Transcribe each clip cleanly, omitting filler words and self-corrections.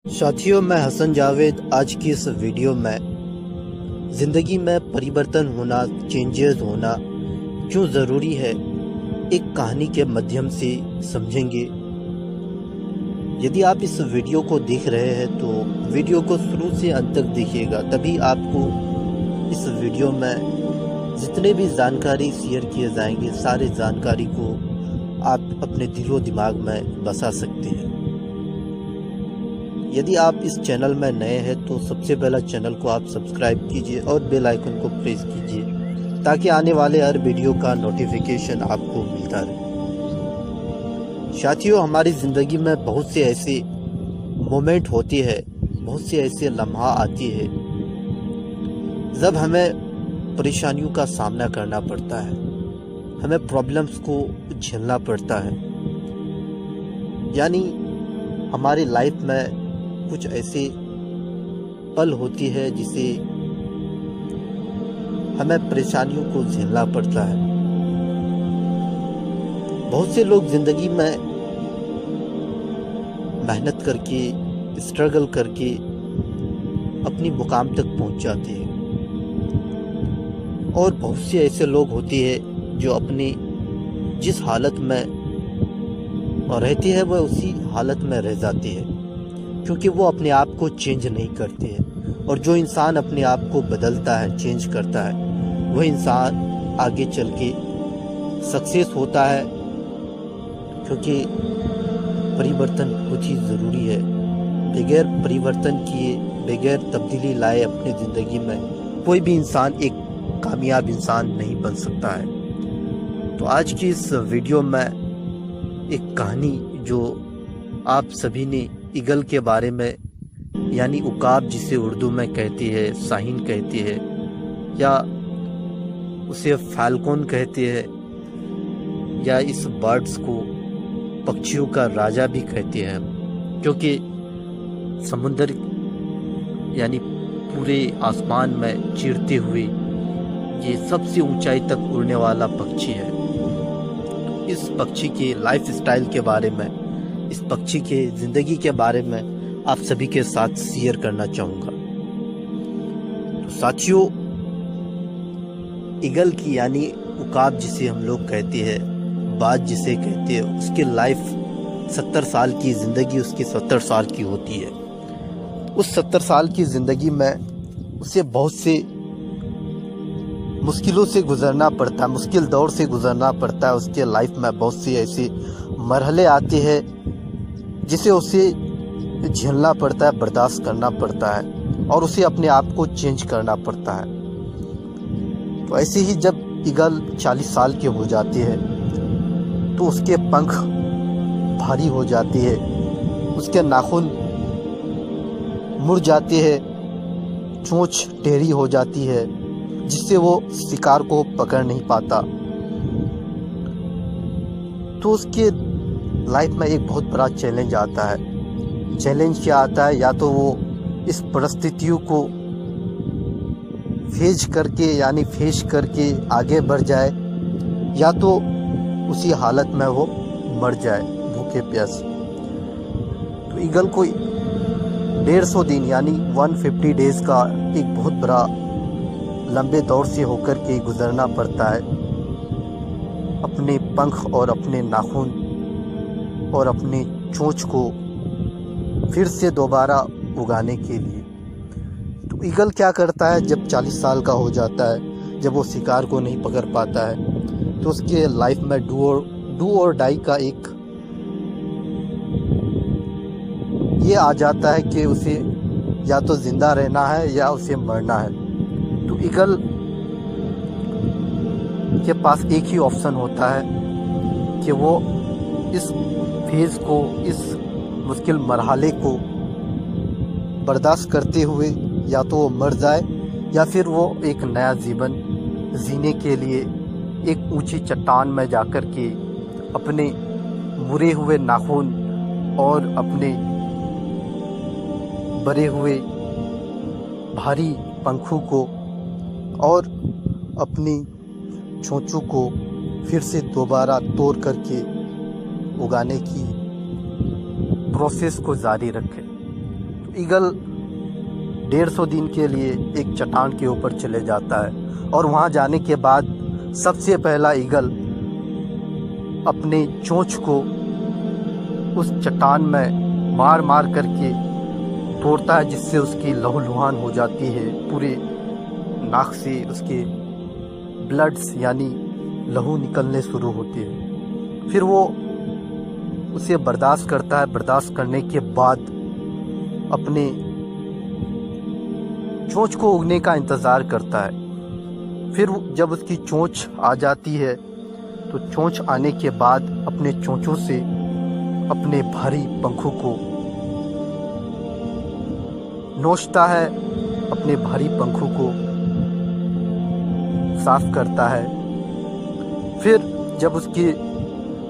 साथियों, मैं हसन जावेद। आज की इस वीडियो में ज़िंदगी में परिवर्तन होना, चेंजेस होना क्यों ज़रूरी है, एक कहानी के माध्यम से समझेंगे। यदि आप इस वीडियो को देख रहे हैं तो वीडियो को शुरू से अंत तक देखिएगा, तभी आपको इस वीडियो में जितने भी जानकारी शेयर किए जाएंगे, सारे जानकारी को आप अपने दिलो दिमाग में बसा सकते हैं। यदि आप इस चैनल में नए हैं तो सबसे पहला चैनल को आप सब्सक्राइब कीजिए और बेल आइकन को प्रेस कीजिए ताकि आने वाले हर वीडियो का नोटिफिकेशन आपको मिलता रहे। साथियों, हमारी ज़िंदगी में बहुत से ऐसे मोमेंट होती है, बहुत से ऐसे लम्हा आती है जब हमें परेशानियों का सामना करना पड़ता है, हमें प्रॉब्लम्स को झेलना पड़ता है। यानी हमारी लाइफ में कुछ ऐसे पल होती है जिसे हमें परेशानियों को झेलना पड़ता है। बहुत से लोग जिंदगी में मेहनत करके, स्ट्रगल करके अपनी मुकाम तक पहुंच जाते हैं, और बहुत से ऐसे लोग होते हैं जो अपनी जिस हालत में रहती है वह उसी हालत में रह जाती है, क्योंकि वो अपने आप को चेंज नहीं करते हैं। और जो इंसान अपने आप को बदलता है, चेंज करता है, वह इंसान आगे चल के सक्सेस होता है, क्योंकि परिवर्तन बहुत ही ज़रूरी है। बगैर परिवर्तन किए, बगैर तब्दीली लाए अपनी ज़िंदगी में कोई भी इंसान एक कामयाब इंसान नहीं बन सकता है। तो आज की इस वीडियो में एक कहानी जो आप सभी ने ईगल के बारे में, यानी उकाब जिसे उर्दू में कहती है, शाहीन कहती है, या उसे फाल्कोन कहते हैं, या इस बर्ड्स को पक्षियों का राजा भी कहते हैं, क्योंकि समुंदर यानी पूरे आसमान में चीरते हुए ये सबसे ऊंचाई तक उड़ने वाला पक्षी है। इस पक्षी के लाइफ स्टाइल के बारे में, इस पक्षी के ज़िंदगी के बारे में आप सभी के साथ शेयर करना चाहूँगा। तो साथियों, ईगल की यानी उकाब जिसे हम लोग कहते हैं, बाज जिसे कहते हैं, उसकी लाइफ 70 साल की ज़िंदगी उसकी 70 साल की होती है। उस 70 साल की ज़िंदगी में उसे बहुत से मुश्किलों से गुजरना पड़ता है, मुश्किल दौर से गुजरना पड़ता है। उसके लाइफ में बहुत से ऐसे मरहले आते हैं जिसे उसे झेलना पड़ता है, बर्दाश्त करना पड़ता है, और उसे अपने आप को चेंज करना पड़ता है। तो ऐसे ही जब ईगल 40 साल के हो जाती है तो उसके पंख भारी हो जाती है, उसके नाखून मुड़ जाते हैं, चोंच टेढ़ी हो जाती है, जिससे वो शिकार को पकड़ नहीं पाता। तो उसके लाइफ में एक बहुत बड़ा चैलेंज आता है। चैलेंज क्या आता है? या तो वो इस परिस्थितियों को फेस करके आगे बढ़ जाए, या तो उसी हालत में वो मर जाए भूखे प्यासे। तो ईगल को 150 दिन यानी 150 डेज का एक बहुत बड़ा लंबे दौर से होकर के गुजरना पड़ता है, अपने पंख और अपने नाखून और अपने चोंच को फिर से दोबारा उगाने के लिए। तो ईगल क्या करता है, जब 40 साल का हो जाता है, जब वो शिकार को नहीं पकड़ पाता है, तो उसके लाइफ में डू और डाई का एक ये आ जाता है कि उसे या तो जिंदा रहना है या उसे मरना है। तो ईगल के पास एक ही ऑप्शन होता है कि वो इस फेज को, इस मुश्किल मरहले को बर्दाश्त करते हुए या तो वो मर जाए, या फिर वो एक नया जीवन जीने के लिए एक ऊंची चट्टान में जाकर के अपने मुड़े हुए नाखून और अपने बरे हुए भारी पंखों को और अपनी चोंचों को फिर से दोबारा तोड़ करके उगाने की प्रोसेस को जारी रखें। ईगल 150 दिन के लिए एक चट्टान के ऊपर चले जाता है और वहाँ जाने के बाद सबसे पहला ईगल अपने चोंच को उस चट्टान में मार मार करके तोड़ता है, जिससे उसकी लहूलुहान हो जाती है, पूरे नाक से उसके ब्लड्स यानी लहू निकलने शुरू होती है। फिर वो उसे बर्दाश्त करता है। बर्दाश्त करने के बाद अपने चोंच को उगने का इंतज़ार करता है। फिर जब उसकी चोंच आ जाती है तो चोंच आने के बाद अपने चोंचों से अपने भारी पंखों को नोचता है, अपने भारी पंखों को साफ करता है। फिर जब उसकी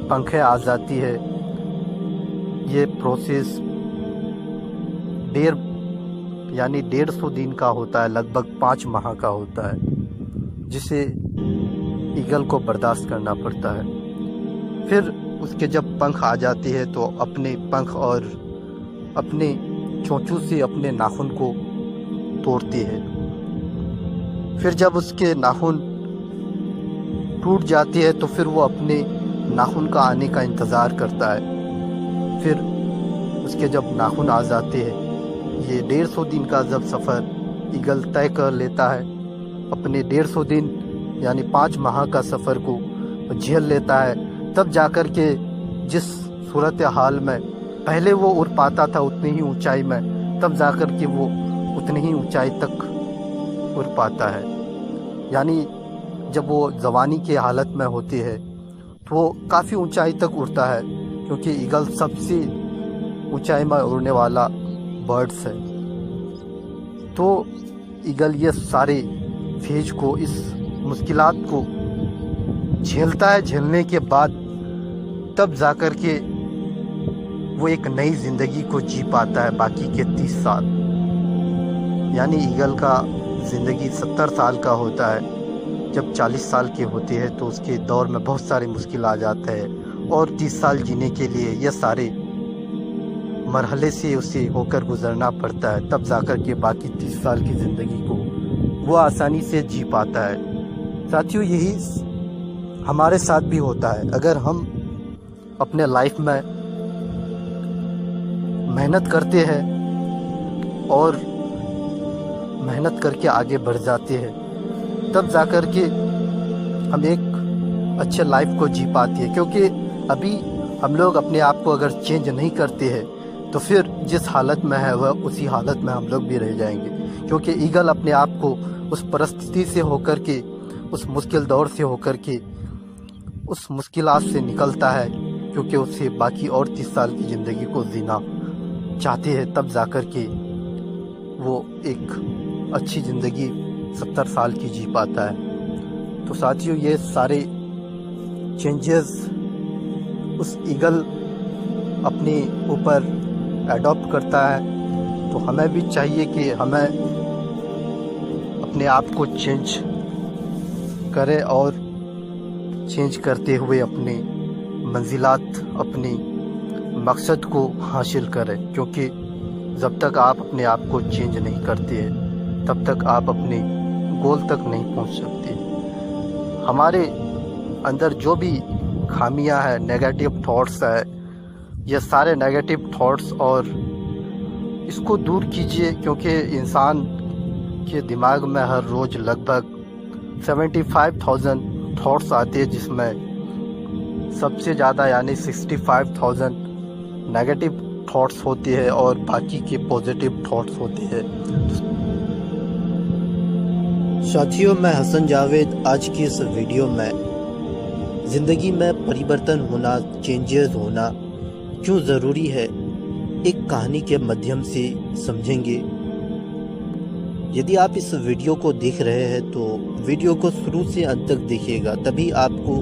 पंखें आ जाती है, ये प्रोसेस 150 दिन का होता है, लगभग 5 माह का होता है, जिसे ईगल को बर्दाश्त करना पड़ता है। फिर उसके जब पंख आ जाते हैं तो अपने पंख और अपने चोंचों से अपने नाखून को तोड़ती है। फिर जब उसके नाखून टूट जाती है तो फिर वो अपने नाखून का आने का इंतज़ार करता है। फिर उसके जब नाखून आ जाते हैं, ये 150 दिन का जब सफ़र ईगल तय कर लेता है, अपने 150 दिन यानी 5 माह का सफ़र को झेल लेता है, तब जाकर के जिस सूरत हाल में पहले वो उड़ पाता था उतनी ही ऊंचाई में, तब जाकर के वो उतनी ही ऊंचाई तक उड़ पाता है। यानी जब वो जवानी के हालत में होती है तो वो काफ़ी ऊंचाई तक उड़ता है, क्योंकि ईगल सबसे ऊंचाई में उड़ने वाला बर्ड्स है। तो ईगल ये सारे फेज को, इस मुश्किलात को झेलता है। झेलने के बाद तब जाकर के वो एक नई ज़िंदगी को जी पाता है बाकी के 30 साल। यानी ईगल का ज़िंदगी 70 साल का होता है। जब 40 साल की होती है तो उसके दौर में बहुत सारी मुश्किल आ जाते हैं और 30 साल जीने के लिए ये सारे मरहले से उसे होकर गुजरना पड़ता है, तब जाकर के बाकी 30 साल की ज़िंदगी को वो आसानी से जी पाता है। साथियों, यही हमारे साथ भी होता है। अगर हम अपने लाइफ में मेहनत करते हैं और मेहनत करके आगे बढ़ जाते हैं, तब जाकर के हम एक अच्छे लाइफ को जी पाते हैं। क्योंकि अभी हम लोग अपने आप को अगर चेंज नहीं करते हैं तो फिर जिस हालत में है वह उसी हालत में हम लोग भी रह जाएंगे। क्योंकि ईगल अपने आप को उस परिस्थिति से होकर के, उस मुश्किल दौर से होकर के, उस मुश्किलात से निकलता है, क्योंकि उसे बाकी और 30 साल की ज़िंदगी को जीना चाहते हैं। तब जाकर के वो एक अच्छी ज़िंदगी 70 साल की जी पाता है। तो साथियों, ये सारे चेंजेस उस ईगल अपने ऊपर एडॉप्ट करता है। तो हमें भी चाहिए कि हमें अपने आप को चेंज करें और चेंज करते हुए अपने मंजिलात, अपने मकसद को हासिल करें। क्योंकि जब तक आप अपने आप को चेंज नहीं करते हैं तब तक आप अपने गोल तक नहीं पहुंच सकते। हमारे अंदर जो भी खामियां हैं, नेगेटिव थॉट्स है, ये सारे नेगेटिव थॉट्स और इसको दूर कीजिए। क्योंकि इंसान के दिमाग में हर रोज़ लगभग 75,000 थॉट्स आते हैं, जिसमें सबसे ज़्यादा यानी 65,000 नेगेटिव थॉट्स होते हैं और बाकी के पॉजिटिव थॉट्स होते हैं। साथियों, मैं हसन जावेद आज की इस वीडियो में ज़िंदगी में परिवर्तन होना, चेंजेस होना क्यों ज़रूरी है, एक कहानी के माध्यम से समझेंगे। यदि आप इस वीडियो को देख रहे हैं तो वीडियो को शुरू से अंत तक देखिएगा, तभी आपको